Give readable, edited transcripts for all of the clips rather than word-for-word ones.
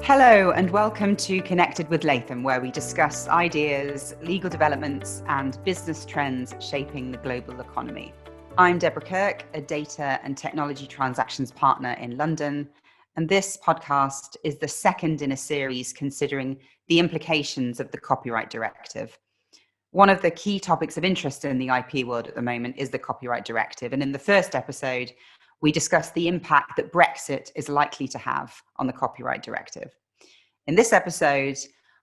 Hello and welcome to Connected with Latham, where we discuss ideas, legal developments and business trends shaping the global economy. I'm Deborah Kirk, a data and technology transactions partner in London, and this podcast is the second in a series considering the implications of the Copyright Directive. One of the key topics of interest in the IP world at the moment is the Copyright Directive, and in the first episode, we discussed the impact that Brexit is likely to have on the Copyright Directive. In this episode,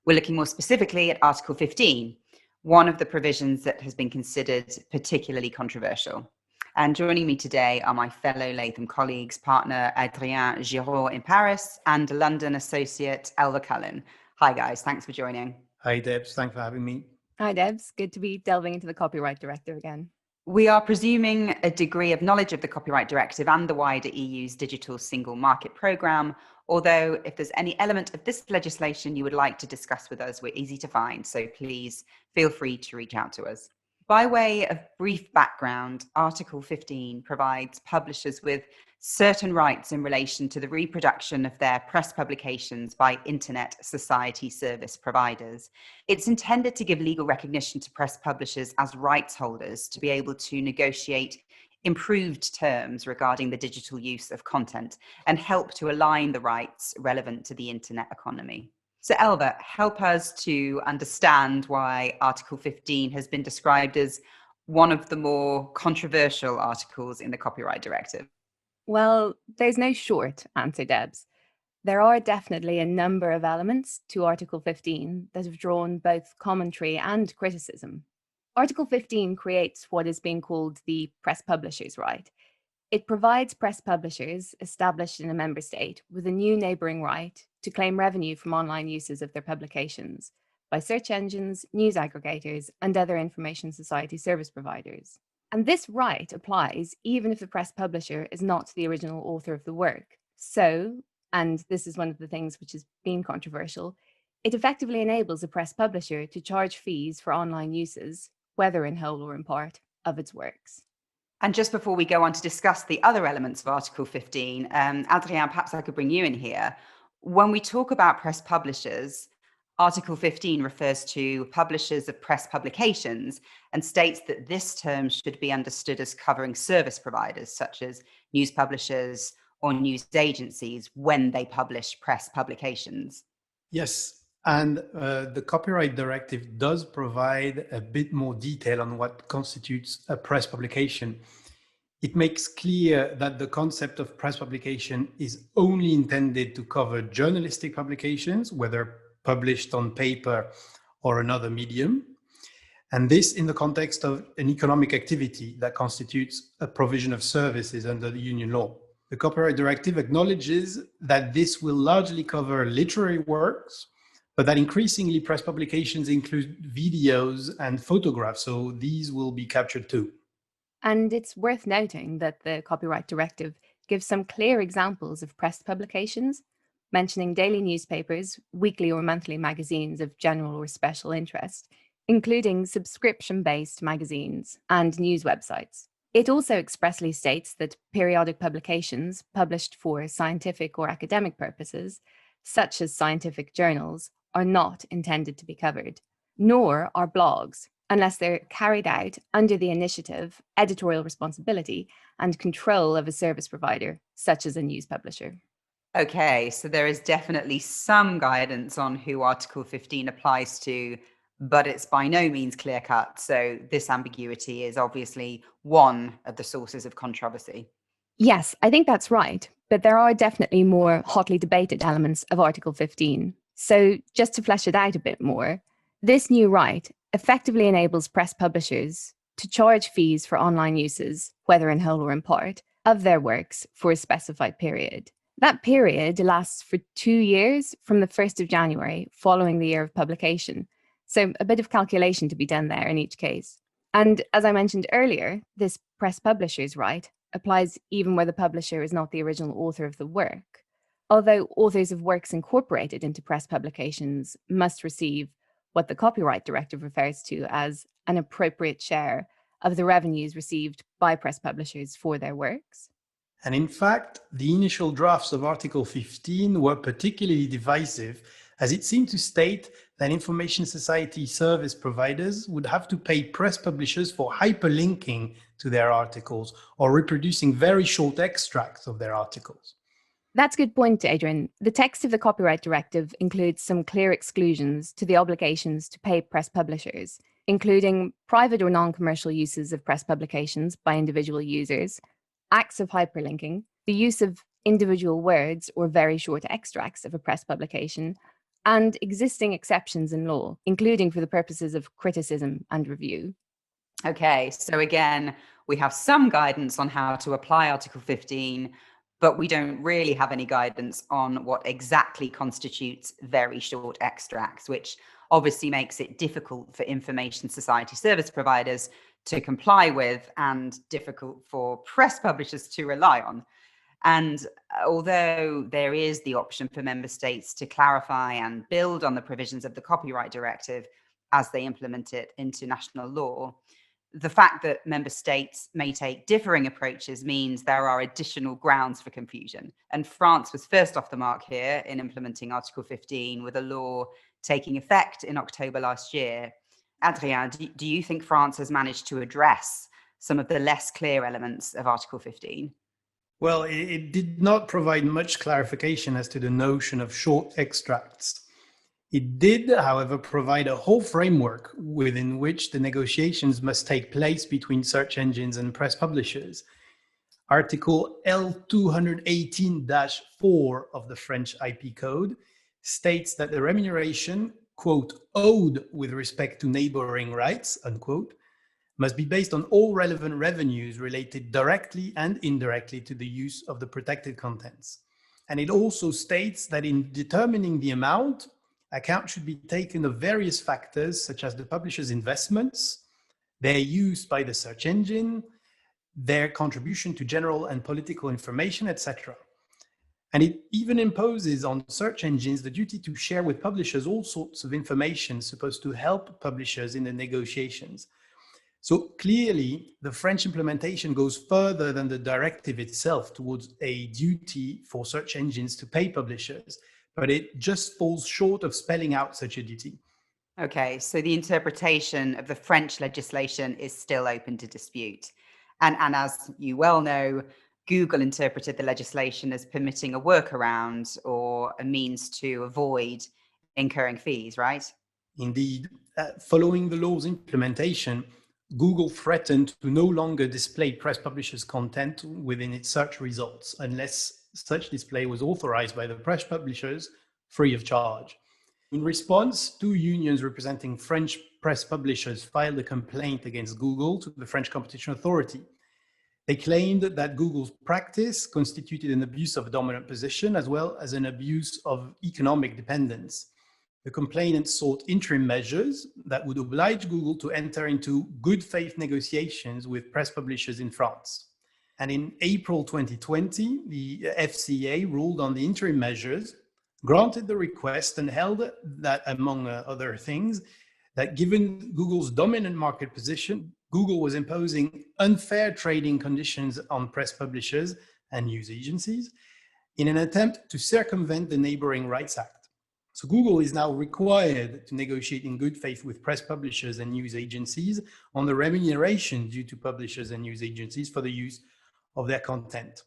we're looking more specifically at Article 15, one of the provisions that has been considered particularly controversial. And joining me today are my fellow Latham colleagues, partner Adrien Giraud in Paris and London associate Elva Cullen. Hi guys, thanks for joining. Hi Debs, thanks for having me. Hi Debs, good to be delving into the Copyright Directive again. We are presuming a degree of knowledge of the Copyright Directive and the wider EU's Digital Single Market Programme, although if there's any element of this legislation you would like to discuss with us, we're easy to find, so please feel free to reach out to us. By way of brief background, Article 15 provides publishers with certain rights in relation to the reproduction of their press publications by Internet Society Service providers. It's intended to give legal recognition to press publishers as rights holders to be able to negotiate improved terms regarding the digital use of content and help to align the rights relevant to the internet economy. So Elva, help us to understand why Article 15 has been described as one of the more controversial articles in the Copyright Directive. Well, there's no short answer, Debs. There are definitely a number of elements to Article 15 that have drawn both commentary and criticism. Article 15 creates what is being called the press publishers' right. It provides press publishers established in a member state with a new neighbouring right to claim revenue from online uses of their publications by search engines, news aggregators, and other information society service providers. And this right applies even if the press publisher is not the original author of the work. So, and this is one of the things which has been controversial, it effectively enables a press publisher to charge fees for online uses, whether in whole or in part, of its works. And just before we go on to discuss the other elements of Article 15, Adrien, perhaps I could bring you in here. When we talk about press publishers, Article 15 refers to publishers of press publications and states that this term should be understood as covering service providers, such as news publishers or news agencies, when they publish press publications. Yes, and the Copyright Directive does provide a bit more detail on what constitutes a press publication. It makes clear that the concept of press publication is only intended to cover journalistic publications, whether published on paper or another medium. And this in the context of an economic activity that constitutes a provision of services under the Union law. The Copyright Directive acknowledges that this will largely cover literary works, but that increasingly press publications include videos and photographs, so these will be captured too. And it's worth noting that the Copyright Directive gives some clear examples of press publications, mentioning daily newspapers, weekly or monthly magazines of general or special interest, including subscription-based magazines and news websites. It also expressly states that periodic publications published for scientific or academic purposes, such as scientific journals, are not intended to be covered, nor are blogs, unless they're carried out under the initiative, editorial responsibility, and control of a service provider, such as a news publisher. Okay, so there is definitely some guidance on who Article 15 applies to, but it's by no means clear-cut. So this ambiguity is obviously one of the sources of controversy. Yes, I think that's right, but there are definitely more hotly debated elements of Article 15. So just to flesh it out a bit more, this new right effectively enables press publishers to charge fees for online uses, whether in whole or in part, of their works for a specified period. That period lasts for 2 years from the 1st of January following the year of publication. So a bit of calculation to be done there in each case. And as I mentioned earlier, this press publisher's right applies even where the publisher is not the original author of the work. Although authors of works incorporated into press publications must receive what the Copyright Directive refers to as an appropriate share of the revenues received by press publishers for their works. And in fact, the initial drafts of Article 15 were particularly divisive, as it seemed to state that information society service providers would have to pay press publishers for hyperlinking to their articles or reproducing very short extracts of their articles. That's a good point, Adrian. The text of the Copyright Directive includes some clear exclusions to the obligations to pay press publishers, including private or non-commercial uses of press publications by individual users, acts of hyperlinking, the use of individual words or very short extracts of a press publication, and existing exceptions in law, including for the purposes of criticism and review. Okay, so again, we have some guidance on how to apply Article 15, but we don't really have any guidance on what exactly constitutes very short extracts, which obviously makes it difficult for information society service providers to comply with and difficult for press publishers to rely on. And although there is the option for member states to clarify and build on the provisions of the Copyright Directive as they implement it into national law, the fact that member states may take differing approaches means there are additional grounds for confusion. And France was first off the mark here in implementing Article 15 with a law taking effect in October last year. Adrien, do you think France has managed to address some of the less clear elements of Article 15? Well, it did not provide much clarification as to the notion of short extracts. It did, however, provide a whole framework within which the negotiations must take place between search engines and press publishers. Article L218-4 of the French IP Code states that the remuneration, quote, owed with respect to neighboring rights, unquote, must be based on all relevant revenues related directly and indirectly to the use of the protected contents. And it also states that in determining the amount, account should be taken of various factors such as the publisher's investments, their use by the search engine, their contribution to general and political information, etc. And it even imposes on search engines the duty to share with publishers all sorts of information supposed to help publishers in the negotiations. So clearly, the French implementation goes further than the directive itself towards a duty for search engines to pay publishers, but it just falls short of spelling out such a duty. Okay, so the interpretation of the French legislation is still open to dispute. And as you well know, Google interpreted the legislation as permitting a workaround or a means to avoid incurring fees, right? Indeed, following the law's implementation, Google threatened to no longer display press publishers' content within its search results unless such display was authorized by the press publishers free of charge. In response, two unions representing French press publishers filed a complaint against Google to the French Competition Authority. They claimed that Google's practice constituted an abuse of dominant position as well as an abuse of economic dependence. The complainants sought interim measures that would oblige Google to enter into good faith negotiations with press publishers in France. And in April 2020, the FCA ruled on the interim measures, granted the request, and held that, among other things, that given Google's dominant market position, Google was imposing unfair trading conditions on press publishers and news agencies in an attempt to circumvent the Neighboring Rights Act. So Google is now required to negotiate in good faith with press publishers and news agencies on the remuneration due to publishers and news agencies for the use of their content.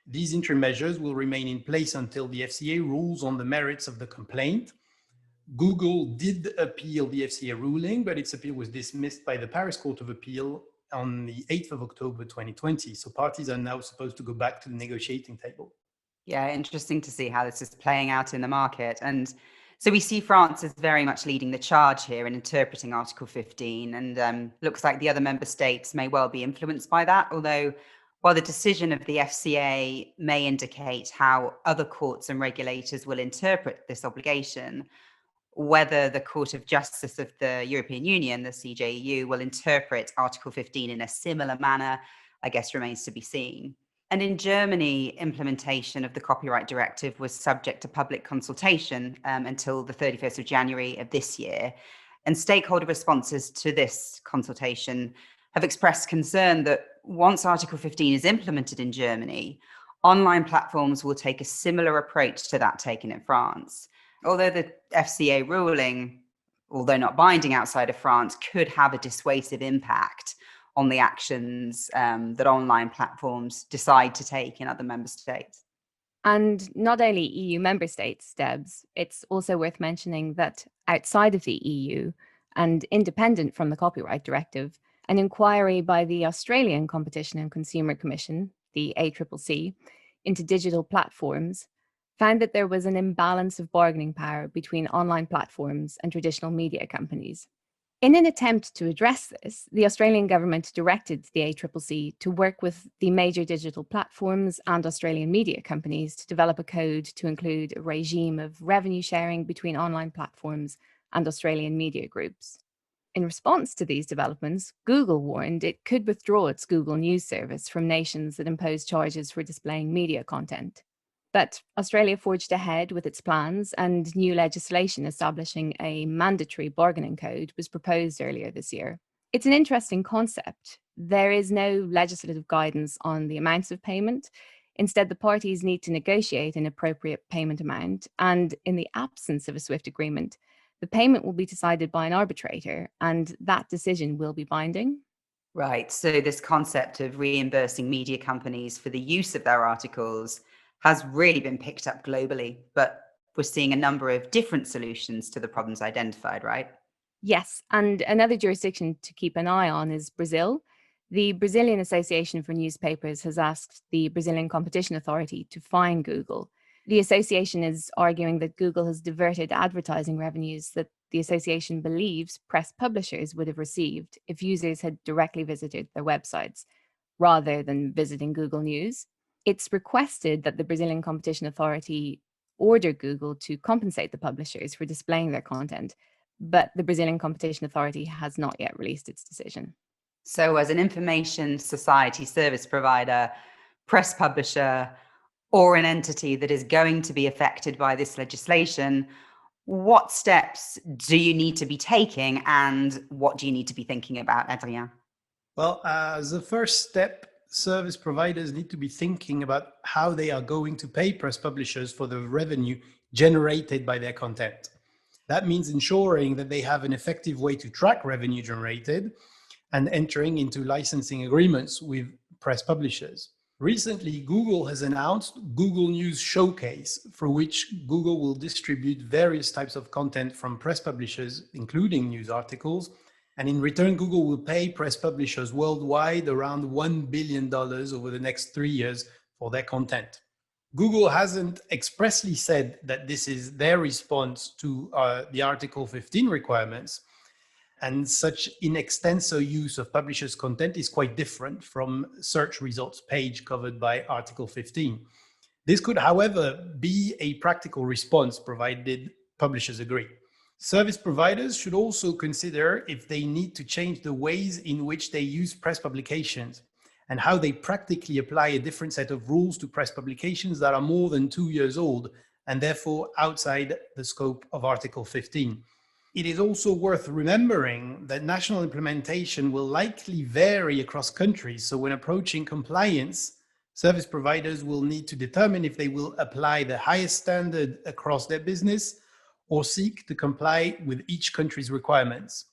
These interim measures will remain in place until the FCA rules on the merits of the complaint. Google did appeal the FCA ruling, but its appeal was dismissed by the Paris Court of Appeal on the 8th of October 2020. So parties are now supposed to go back to the negotiating table. Yeah, interesting to see how this is playing out in the market. And so we see France is very much leading the charge here in interpreting Article 15, and looks like the other member states may well be influenced by that, although while the decision of the FCA may indicate how other courts and regulators will interpret this obligation, whether the Court of Justice of the European Union, the CJEU, will interpret Article 15 in a similar manner, I guess remains to be seen. And in Germany, implementation of the Copyright Directive was subject to public consultation until the 31st of January of this year. And stakeholder responses to this consultation have expressed concern that once Article 15 is implemented in Germany, online platforms will take a similar approach to that taken in France. Although the FCA ruling, although not binding outside of France, could have a dissuasive impact on the actions that online platforms decide to take in other member states. And not only EU member states, Debs, it's also worth mentioning that outside of the EU and independent from the Copyright Directive, an inquiry by the Australian Competition and Consumer Commission, the ACCC, into digital platforms found that there was an imbalance of bargaining power between online platforms and traditional media companies. In an attempt to address this, the Australian government directed the ACCC to work with the major digital platforms and Australian media companies to develop a code to include a regime of revenue sharing between online platforms and Australian media groups. In response to these developments, Google warned it could withdraw its Google News service from nations that impose charges for displaying media content. But Australia forged ahead with its plans, and new legislation establishing a mandatory bargaining code was proposed earlier this year. It's an interesting concept. There is no legislative guidance on the amounts of payment. Instead, the parties need to negotiate an appropriate payment amount, and in the absence of a swift agreement, the payment will be decided by an arbitrator, and that decision will be binding. Right. So this concept of reimbursing media companies for the use of their articles has really been picked up globally, but we're seeing a number of different solutions to the problems identified, right? Yes, and another jurisdiction to keep an eye on is Brazil. The Brazilian Association for Newspapers has asked the Brazilian Competition Authority to fine Google. The association is arguing that Google has diverted advertising revenues that the association believes press publishers would have received if users had directly visited their websites, rather than visiting Google News. It's requested that the Brazilian Competition Authority order Google to compensate the publishers for displaying their content, but the Brazilian Competition Authority has not yet released its decision. So as an information society service provider, press publisher, or an entity that is going to be affected by this legislation, what steps do you need to be taking and what do you need to be thinking about, Adrien? Well, as a first step, service providers need to be thinking about how they are going to pay press publishers for the revenue generated by their content. That means ensuring that they have an effective way to track revenue generated and entering into licensing agreements with press publishers. Recently, Google has announced Google News Showcase, for which Google will distribute various types of content from press publishers, including news articles. And in return, Google will pay press publishers worldwide around $1 billion over the next 3 years for their content. Google hasn't expressly said that this is their response to the Article 15 requirements, and such in extenso use of publishers' content is quite different from search results page covered by Article 15. This could, however, be a practical response provided publishers agree. Service providers should also consider if they need to change the ways in which they use press publications and how they practically apply a different set of rules to press publications that are more than 2 years old and therefore outside the scope of Article 15. It is also worth remembering that national implementation will likely vary across countries. So when approaching compliance, service providers will need to determine if they will apply the highest standard across their business or seek to comply with each country's requirements.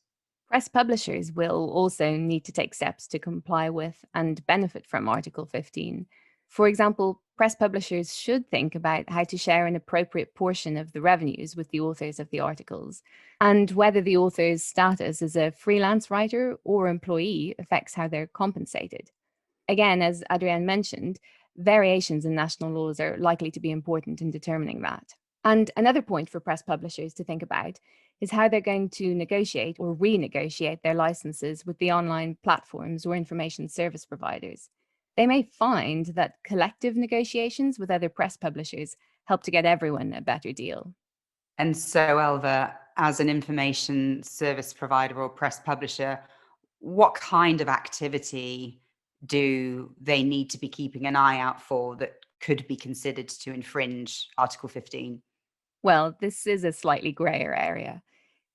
Press publishers will also need to take steps to comply with and benefit from Article 15. For example, press publishers should think about how to share an appropriate portion of the revenues with the authors of the articles, and whether the author's status as a freelance writer or employee affects how they're compensated. Again, as Adrienne mentioned, variations in national laws are likely to be important in determining that. And another point for press publishers to think about is how they're going to negotiate or renegotiate their licenses with the online platforms or information service providers. They may find that collective negotiations with other press publishers help to get everyone a better deal. And so, Elva, as an information service provider or press publisher, what kind of activity do they need to be keeping an eye out for that could be considered to infringe Article 15? Well, this is a slightly grayer area.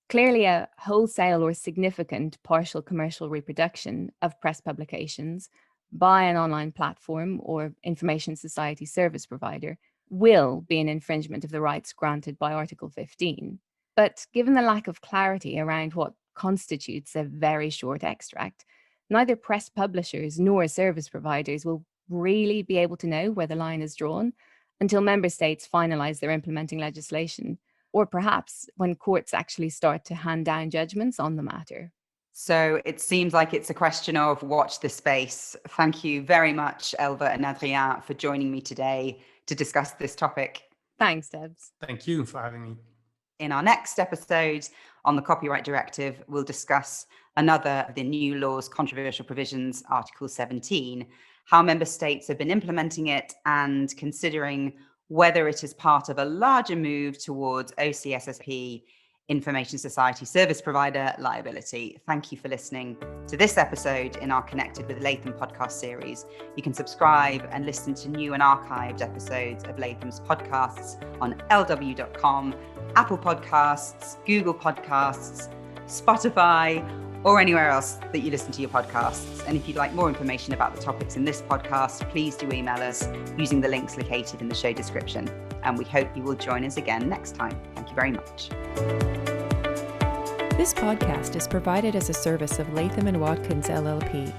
Clearly, a wholesale or significant partial commercial reproduction of press publications by an online platform or information society service provider will be an infringement of the rights granted by Article 15. But given the lack of clarity around what constitutes a very short extract, neither press publishers nor service providers will really be able to know where the line is drawn until member states finalise their implementing legislation, or perhaps when courts actually start to hand down judgments on the matter. So it seems like it's a question of watch this space. Thank you very much, Elva and Adrien, for joining me today to discuss this topic. Thanks, Debs. Thank you for having me. In our next episode on the Copyright Directive, we'll discuss another of the new law's controversial provisions, Article 17, how member states have been implementing it and considering whether it is part of a larger move towards OCSSP Information Society Service Provider liability. Thank you for listening to this episode in our Connected with Latham podcast series. You can subscribe and listen to new and archived episodes of Latham's podcasts on lw.com, Apple Podcasts, Google Podcasts, Spotify, or anywhere else that you listen to your podcasts. And if you'd like more information about the topics in this podcast, please do email us using the links located in the show description. And we hope you will join us again next time. Thank you very much. This podcast is provided as a service of Latham & Watkins LLP.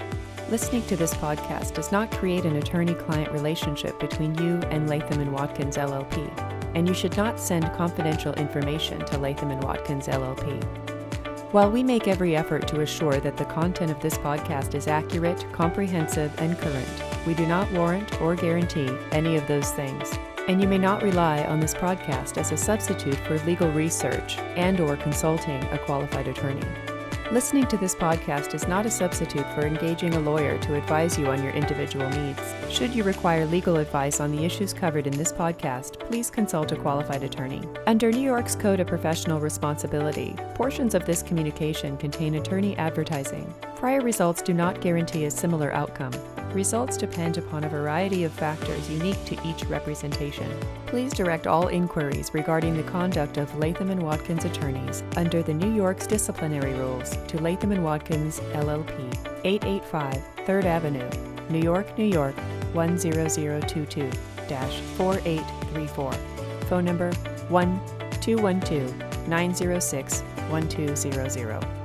Listening to this podcast does not create an attorney-client relationship between you and Latham & Watkins LLP, and you should not send confidential information to Latham & Watkins LLP. While we make every effort to assure that the content of this podcast is accurate, comprehensive, and current, we do not warrant or guarantee any of those things. And you may not rely on this podcast as a substitute for legal research and/or consulting a qualified attorney. Listening to this podcast is not a substitute for engaging a lawyer to advise you on your individual needs. Should you require legal advice on the issues covered in this podcast, please consult a qualified attorney. Under New York's Code of Professional Responsibility, portions of this communication contain attorney advertising. Prior results do not guarantee a similar outcome. Results depend upon a variety of factors unique to each representation. Please direct all inquiries regarding the conduct of Latham & Watkins attorneys under the New York's disciplinary rules to Latham & Watkins LLP, 885 3rd Avenue, New York, New York, 10022-4834. Phone number 1-212-906-1200.